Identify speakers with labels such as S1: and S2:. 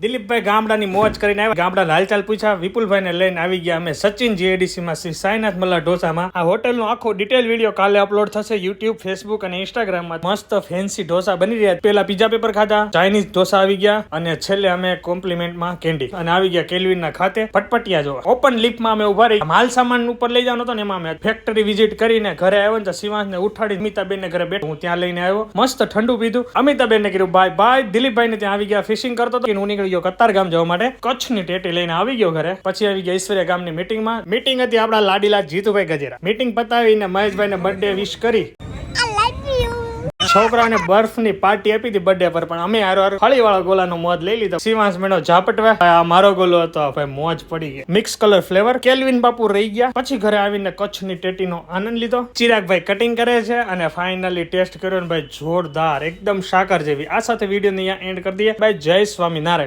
S1: દિલીપભાઈ ગામડાની મોજ કરીને આવ્યા. ગામડાના હાલચાલ પૂછ્યા. વિપુલભાઈને લઈને આવી ગયા અમે સચિન જીએડીસી માં શ્રી સાઈનાથ મલ્લા ઢોસામાં. આ હોટલનો આખો ડિટેલ વિડીયો કાલે અપલોડ થશે યુટ્યુબ, ફેસબુક અને ઇન્સ્ટાગ્રામમાં. મસ્ત ફેન્સી ઢોસા બની રહ્યા. પેલા પીઝા પેપર ખાધા, ચાઇનીઝ ઢોસા આવી ગયા અને છેલ્લે અમે કોમ્પ્લિમેન્ટમાં કેન્ડી અને આવી ગયા કેલ્વિનના ખાતે ફટફટિયા જોવા. ઓપન લિફ્ટમાં અમે ઉભા રહી. માલ સામાન ઉપર લઈ જવાનો હતો ને એમાં અમે ફેક્ટરી વિઝિટ કરીને ઘરે આવ્યો ને શિવાંશને ઉઠાડી અમિતાબેન ને ઘરે બેઠો હું ત્યાં લઈને આવ્યો. મસ્ત ઠંડુ પીધું. અમિતાબેન ને કીધું બાય બાય. દિલીપભાઈ ને ત્યાં આવી ગયા ફિશિંગ કરતો હતો. હું નીકળી ગયો કતાર ગામ જવા માટે. કચ્છની ટેટી લઈને આવી ગયો ઘરે. પછી આવી ગયા ઈશ્વરિયા ગામની મીટિંગમાં. મીટિંગ હતી આપણા લાડીલા જીતુભાઈ ગજેરા. મીટિંગ પતાવીને મહેશભાઈને બર્થડે વિશ કરી. છોકરાને બર્ફની પાર્ટી આપી હતી બર્થડે પર, પણ અમે હારો ફળી વાળા ગોલાનો મોજ લઈ લીધો. શિવાંશ મેળો ઝાપટવા. આ મારો ગોલો હતો ભાઈ, મોજ પડી ગઈ. Mix colour flavour. કેલ્વિન બાપુ રહી ગયા. પછી ઘરે આવીને કચ્છની ટેટીનો આનંદ લીધો. ચિરાગભાઈ કટિંગ કરે છે અને ફાઇનલી ટેસ્ટ કર્યો ને ભાઈ જોરદાર, એકદમ શાકર જેવી. આ સાથે વિડીયો ને અહીંયા એન્ડ કરી દઈએ. ભાઈ જય સ્વામિનારાયણ.